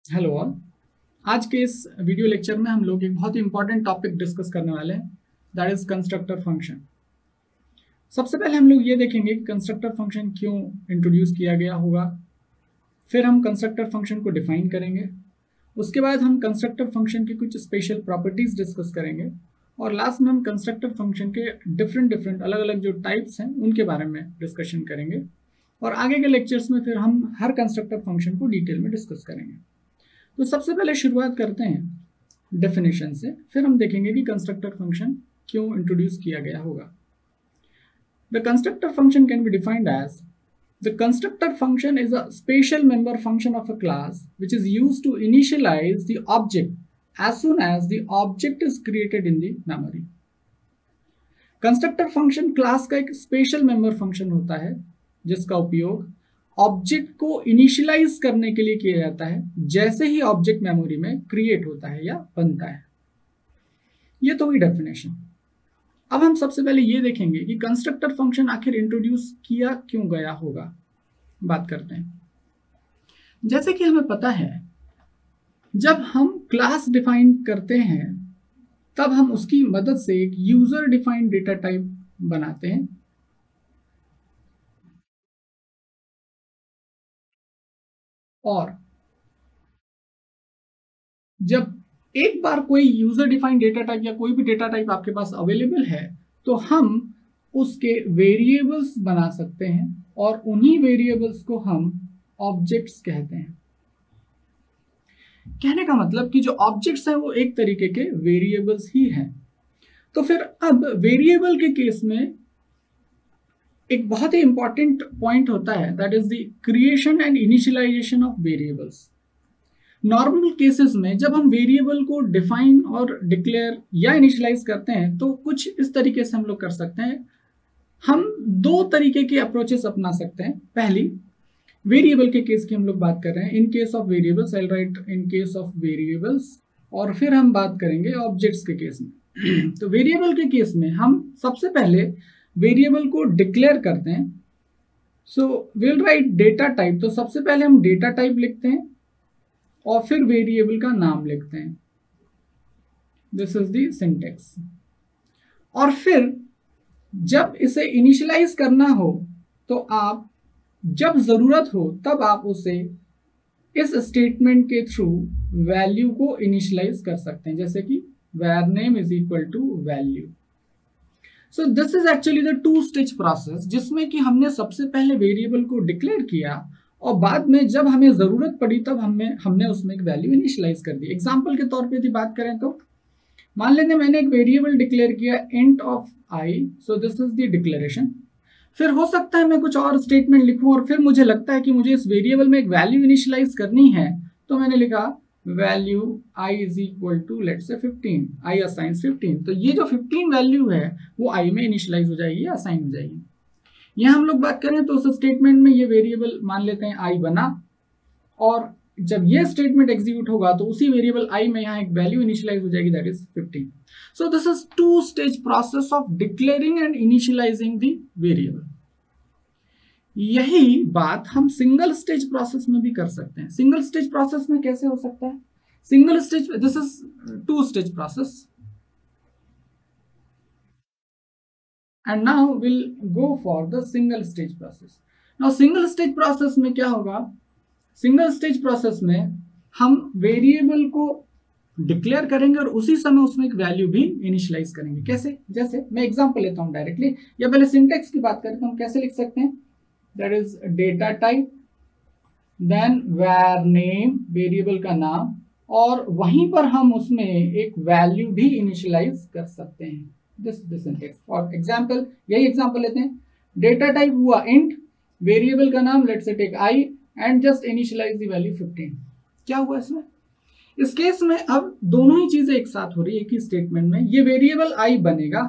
Hello all. आज के इस वीडियो लेक्चर में हम लोग एक बहुत ही इंपॉर्टेंट टॉपिक डिस्कस करने वाले हैं, दैट इज कंस्ट्रक्टर फंक्शन। सबसे पहले हम लोग ये देखेंगे कि कंस्ट्रक्टर फंक्शन क्यों इंट्रोड्यूस किया गया होगा, फिर हम कंस्ट्रक्टर फंक्शन को डिफाइन करेंगे, उसके बाद हम कंस्ट्रक्टर फंक्शन की कुछ स्पेशल प्रॉपर्टीज डिस्कस करेंगे और लास्ट में हम कंस्ट्रक्टर फंक्शन के डिफरेंट अलग अलग जो टाइप्स हैं उनके बारे में डिस्कशन करेंगे और आगे के लेक्चर्स में फिर हम हर कंस्ट्रक्टर फंक्शन को डिटेल में डिस्कस करेंगे। तो सबसे पहले शुरुआत करते हैं डेफिनेशन से, फिर हम देखेंगे कि कंस्ट्रक्टर फंक्शन क्यों इंट्रोड्यूस किया गया होगा। The constructor function can be defined as the constructor function is a special member function of a class which is used to initialise the object as soon as the object is created in the memory. Constructor function class का एक special member function होता है जिसका उपयोग object को initialise करने के लिए किया जाता है जैसे ही ऑब्जेक्ट मेमोरी में क्रिएट होता है या बनता है। ये तो हुई डेफिनेशन। अब हम सबसे पहले ये देखेंगे कि कंस्ट्रक्टर फंक्शन आखिर इंट्रोड्यूस किया क्यों गया होगा। बात करते हैं। जैसे कि हमें पता है, जब हम क्लास डिफाइन करते हैं तब हम उसकी मदद से एक यूजर डिफाइंड डेटा टाइप बनाते हैं और जब एक बार कोई यूजर डिफाइंड डेटा टाइप या कोई भी डेटा टाइप आपके पास अवेलेबल है तो हम उसके वेरिएबल्स बना सकते हैं और उन्हीं वेरिएबल्स को हम ऑब्जेक्ट्स कहते हैं। कहने का मतलब कि जो ऑब्जेक्ट्स हैं वो एक तरीके के वेरिएबल्स ही हैं। तो फिर अब वेरिएबल के केस में एक बहुत ही इंपॉर्टेंट पॉइंट होता है, that is the creation and initialisation of variables. Normal cases में जब हम वेरिएबल को डिफाइन और डिक्लेयर या इनिशियलाइज करते हैं तो कुछ इस तरीके से हम लोग कर सकते हैं। हम दो तरीके के अप्रोचेस अपना सकते हैं। पहली, वेरिएबल के केस की हम लोग बात कर रहे हैं, इन case of variables I right in case of variables, और फिर हम बात करेंगे ऑब्जेक्ट्स के केस में। तो वेरिएबल के केस में हम सबसे पहले वेरिएबल को डिक्लेयर करते हैं। So will write data type, तो सबसे पहले हम डेटा टाइप लिखते हैं और फिर वेरिएबल का नाम लिखते हैं। This is the syntax. और फिर जब इसे इनिशियलाइज करना हो तो आप जब जरूरत हो तब आप उसे इस स्टेटमेंट के थ्रू वैल्यू को इनिशियलाइज कर सकते हैं, जैसे कि var name is equal to value. So this is actually the two stage process, जिसमें कि हमने सबसे पहले वेरिएबल को डिक्लेयर किया और बाद में जब हमें जरूरत पड़ी तब हमने उसमें एक वैल्यू इनिशियलाइज कर दी। एग्जांपल के तौर पे यदि बात करें तो मान लेते मैंने एक वेरिएबल डिक्लेयर किया int of i, so this is the declaration. फिर हो सकता है मैं कुछ और स्टेटमेंट लिखूं और फिर मुझे लगता है कि मुझे इस वेरिएबल में एक वैल्यू इनिशियलाइज करनी है, तो मैंने लिखा value i is equal to let's say 15, i assigns 15। तो ये जो 15 वैल्यू है वो i में इनिशियलाइज हो जाएगी या असाइन हो जाएगी। यहाँ हम लोग बात करें तो उस स्टेटमेंट में ये वेरिएबल मान लेते हैं i बना और जब ये स्टेटमेंट एग्जीक्यूट होगा तो उसी वेरिएबल i में यहाँ एक वैल्यू इनिशियलाइज हो जाएगी, that is 15। So this is two stage process of declaring and initialising the variable. यही बात हम सिंगल स्टेज प्रोसेस में भी कर सकते हैं। सिंगल स्टेज प्रोसेस में कैसे हो सकता है? Single stage, this is two stage process and now we'll go for the single stage process. Now single stage process में क्या होगा? सिंगल स्टेज प्रोसेस में हम वेरिएबल को डिक्लेयर करेंगे और उसी समय उसमें एक वैल्यू भी इनिशियलाइज करेंगे। कैसे? जैसे मैं एग्जांपल लेता हूं डायरेक्टली, या पहले सिंटेक्स की बात करें तो हम कैसे लिख सकते हैं? That is data type, then var name variable का नाम, और वहीं पर हम उसमें एक वैल्यू भी इनिशियलाइज कर सकते हैं। This syntax. फॉर एग्जांपल, यही एग्जांपल लेते हैं, डेटा टाइप हुआ int, वेरिएबल का नाम let's say take i and just initialise the value 15। क्या हुआ इसमें? इस केस में अब दोनों ही चीजें एक साथ हो रही है एक ही स्टेटमेंट में। ये वेरिएबल i बनेगा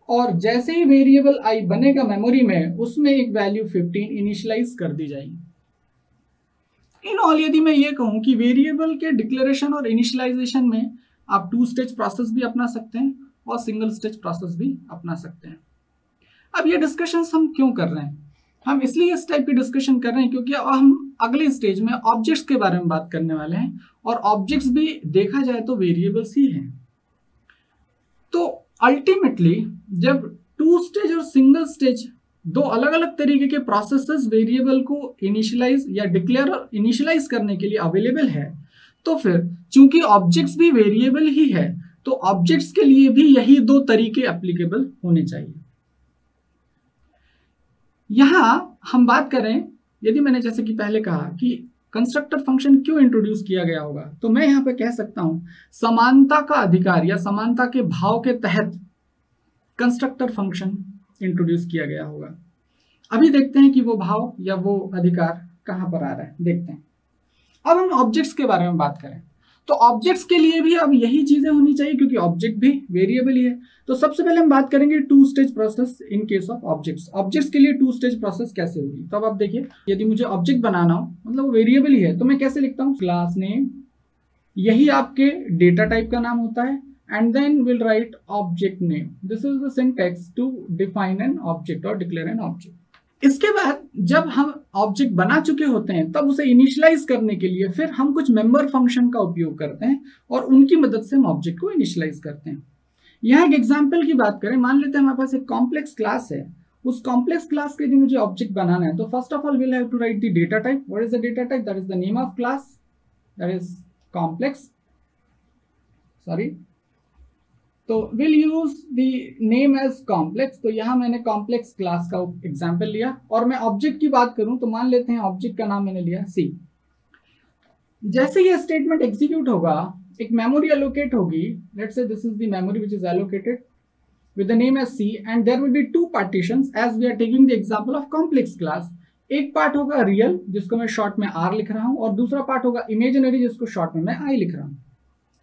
और जैसे ही वेरिएबल i बनेगा मेमोरी में, उसमें एक वैल्यू 15 इनिशियलाइज कर दी जाएगी। इन ऑल यदि मैं ये कहूं कि वेरिएबल के डिक्लेरेशन और इनिशियलाइजेशन में आप टू स्टेज प्रोसेस भी अपना सकते हैं और सिंगल स्टेज प्रोसेस भी अपना सकते हैं। अब ये डिस्कशंस हम क्यों कर रहे हैं? हम इसलिए इस टाइप की डिस्कशन कर रहे हैं क्योंकि हम अगले स्टेज में ऑब्जेक्ट्स के बारे में बात करने वाले हैं, और ऑब्जेक्ट्स भी देखा जाए तो वेरिएबल्स ही हैं। तो अल्टीमेटली जब टू स्टेज और सिंगल स्टेज दो अलग अलग तरीके के प्रोसेसेस वेरिएबल को इनिशियलाइज या डिक्लेयर और इनिशियलाइज करने के लिए अवेलेबल है, तो फिर चूंकि ऑब्जेक्ट्स भी वेरिएबल ही है तो ऑब्जेक्ट्स के लिए भी यही दो तरीके एप्लीकेबल होने चाहिए। यहां हम बात करें, यदि मैंने जैसे कि पहले कहा कि कंस्ट्रक्टर फंक्शन क्यों इंट्रोड्यूस किया गया होगा, तो मैं यहां पे कह सकता हूं समानता का अधिकार या समानता के भाव के तहत कंस्ट्रक्टर फंक्शन इंट्रोड्यूस किया गया होगा। अभी देखते हैं कि वो भाव या वो अधिकार कहां पर आ रहा है, देखते हैं। अब हम ऑब्जेक्ट्स के बारे में बात करें तो ऑब्जेक्ट्स के लिए भी अब यही चीजें होनी चाहिए क्योंकि ऑब्जेक्ट भी वेरिएबल ही है। तो सबसे पहले हम बात करेंगे two stage process in case of objects. Objects के लिए टू स्टेज प्रोसेस कैसे होगी, तो अब आप देखिए, यदि मुझे ऑब्जेक्ट बनाना हो, मतलब वो वेरिएबल ही है, तो मैं कैसे लिखता हूँ, क्लास नेम, यही आपके डेटा टाइप का नाम होता है, and then we'll write object name. This is the syntax to define an object or declare an object. इसके बाद जब हम ऑब्जेक्ट बना चुके होते हैं तब उसे इनिशियलाइज करने के लिए फिर हम कुछ मेंबर फंक्शन का उपयोग करते हैं और उनकी मदद से हम ऑब्जेक्ट को इनिशियलाइज करते हैं। यहाँ एक एग्जांपल की बात करें, मान लेते हैं हमारे पास एक कॉम्प्लेक्स क्लास है, उस कॉम्प्लेक्स क्लास के लिए मुझे ऑब्जेक्ट बनाना है, तो first of all will have to write the data type. What is the data type? That is the name of class, that is complex, sorry, तो will use the name as complex. तो यहां मैंने complex class का example लिया, और मैं object की बात करूं तो मान लेते हैं ऑब्जेक्ट का नाम मैंने लिया सी। जैसे ये स्टेटमेंट एग्जीक्यूट होगा, एक मेमोरी एलोकेट होगी, let's say this is the memory which is allocated with the name as C, and there will be two partitions as we are taking the example of complex class. एक part होगा real जिसको मैं short में are लिख रहा हूं, और दूसरा पार्ट होगा इमेजिनरी जिसको शॉर्ट में मैं आई लिख रहा हूं।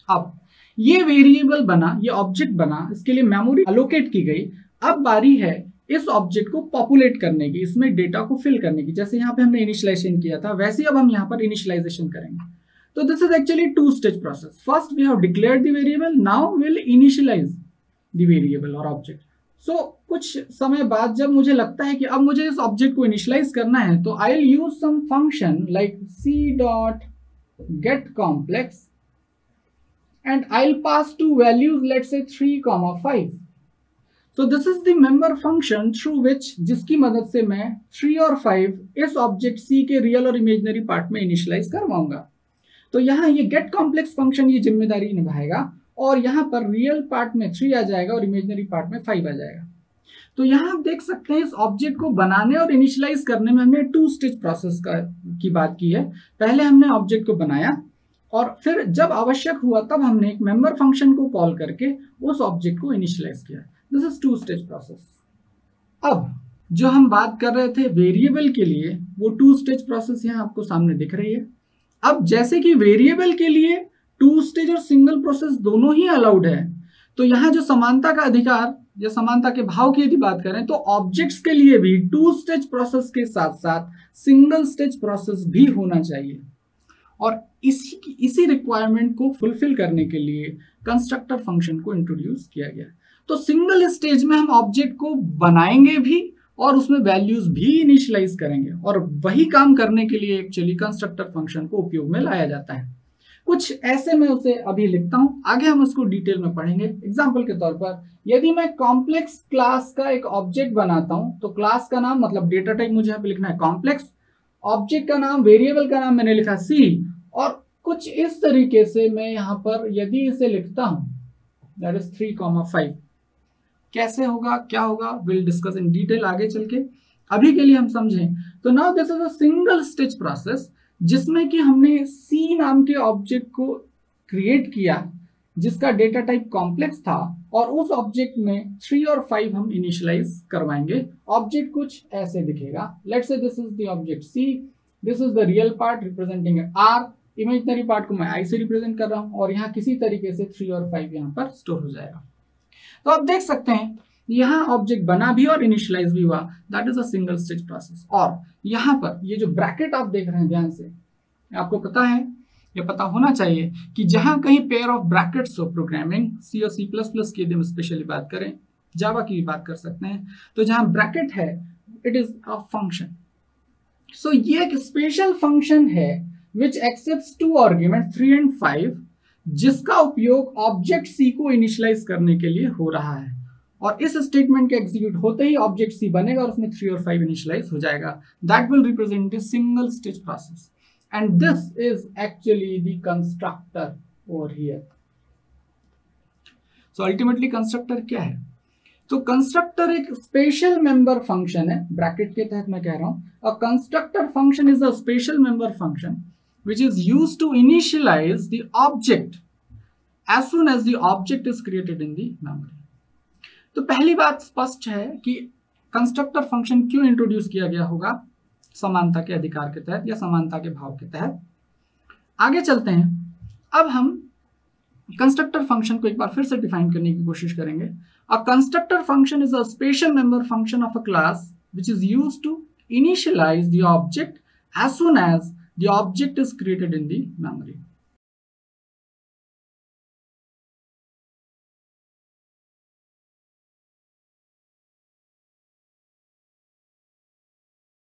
अब ये वेरिएबल बना, ये ऑब्जेक्ट बना, इसके लिए मेमोरी अलोकेट की गई। अब बारी है इस ऑब्जेक्ट को पॉपुलेट करने की, इसमें डेटा को फिल करने की। जैसे यहाँ पे हमने इनिशियलाइजेशन किया था वैसे अब हम यहाँ पर इनिशियलाइजेशन करेंगे। तो this is actually two stage process. First we have declared the variable, now will initialize the variable और ऑब्जेक्ट। सो कुछ समय बाद जब मुझे लगता है कि अब मुझे इस ऑब्जेक्ट को इनिशियलाइज करना है, तो I will use some function like c.getComplex and I'll pass two values, let's say 3, 5. So this is the member function through which, जिसकी मदद से मैं 3 और 5 इस ऑब्जेक्ट C के रियल और इमेजिनरी पार्ट में इनिशियलाइज करवाऊंगा। तो यहाँ ये गेट कॉम्प्लेक्स फंक्शन ये जिम्मेदारी निभाएगा, और यहाँ पर रियल पार्ट में 3 आ जाएगा और इमेजिनरी पार्ट में 5 आ जाएगा। तो यहाँ आप देख सकते हैं इस ऑब्जेक्ट को बनाने और इनिशियलाइज करने में हमने टू स्टेज प्रोसेस की बात की है। पहले हमने ऑब्जेक्ट को बनाया, और फिर जब आवश्यक हुआ तब हमने एक मेंबर फंक्शन को कॉल करके उस ऑब्जेक्ट को इनिशियलाइज किया। This is two stage process. अब जो हम बात कर रहे थे वेरिएबल के लिए, वो टू स्टेज प्रोसेस यहाँ आपको सामने दिख रही है। अब जैसे कि वेरिएबल के लिए टू स्टेज और सिंगल प्रोसेस दोनों ही अलाउड है, तो यहाँ जो समानता का अधिकार या समानता के भाव की यदि बात करें तो ऑब्जेक्ट्स के लिए भी टू स्टेज प्रोसेस के साथ साथ सिंगल स्टेज प्रोसेस भी होना चाहिए। और इसी रिक्वायरमेंट को फुलफिल करने के लिए कंस्ट्रक्टर फंक्शन को इंट्रोड्यूस किया गया। तो सिंगल स्टेज में हम ऑब्जेक्ट को बनाएंगे भी और उसमें वैल्यूज भी इनिशियलाइज करेंगे, और वही काम करने के लिए एक्चुअली कंस्ट्रक्टर फंक्शन को उपयोग में लाया जाता है। कुछ ऐसे मैं उसे अभी लिखता हूं, आगे हम उसको डिटेल में पढ़ेंगे। एग्जाम्पल के तौर पर यदि मैं कॉम्प्लेक्स क्लास का एक ऑब्जेक्ट बनाता हूं, तो क्लास का नाम मतलब डेटा टाइप मुझे यहाँ पे लिखना है कॉम्प्लेक्स, ऑब्जेक्ट का नाम, वेरिएबल का नाम मैंने लिखा सी, और कुछ इस तरीके से मैं यहां पर यदि इसे लिखता हूं, दैट इज 3, 5, कैसे होगा, क्या होगा, विल डिस्कस इन डिटेल आगे चल के। अभी के लिए हम समझें तो now this is a single stage process, जिसमें कि हमने सी नाम के ऑब्जेक्ट को क्रिएट किया जिसका डेटा टाइप कॉम्प्लेक्स था, और उस ऑब्जेक्ट में 3 और 5 हम इनिशियलाइज करवाएंगे। ऑब्जेक्ट कुछ ऐसे दिखेगा, let's say this is the object C, this is the real part representing R, imaginary part को मैं आई से रिप्रेजेंट कर रहा हूं, और यहाँ किसी तरीके से 3 और 5 यहाँ पर स्टोर हो जाएगा। तो आप देख सकते हैं यहाँ ऑब्जेक्ट बना भी और इनिशियलाइज भी हुआ, that is a single stage process. और यहाँ पर ये जो ब्रैकेट आप देख रहे हैं ध्यान से, आपको पता है या पता होना चाहिए कि जहां कहीं पेयर ऑफ ब्रैकेट्स हो, प्रोग्रामिंग सी और C++ की यदि हम स्पेशली बात करें, जावा की भी बात कर सकते हैं, तो जहां ब्रैकेट है इट इज अ फंक्शन। सो ये एक स्पेशल फंक्शन है विच एक्सेप्ट्स टू आर्ग्यूमेंट 3 and 5, जिसका उपयोग ऑब्जेक्ट सी को इनिशियलाइज करने के लिए हो रहा है, और इस स्टेटमेंट के एग्जीक्यूट होते ही ऑब्जेक्ट सी बनेगा और उसमें 3 और 5 इनिशियलाइज हो जाएगा। That will represent a single stage process and this is actually the constructor over here. So ultimately constructor क्या है? तो कंस्ट्रक्टर एक स्पेशल मेंबर फंक्शन है, ब्रैकेट के तहत मैं कह रहा हूं, अ constructor function is a special member function which is used to initialize the object as soon as the object is created in the memory। तो पहली बात स्पष्ट है कि कंस्ट्रक्टर फंक्शन क्यों इंट्रोड्यूस किया गया होगा, समानता के अधिकार के तहत या समानता के भाव के तहत। आगे चलते हैं, अब हम कंस्ट्रक्टर फंक्शन को एक बार फिर से डिफाइन करने की कोशिश करेंगे। अ constructor function is a special member function of a class which is used to initialize the object as soon as the object is created in the memory।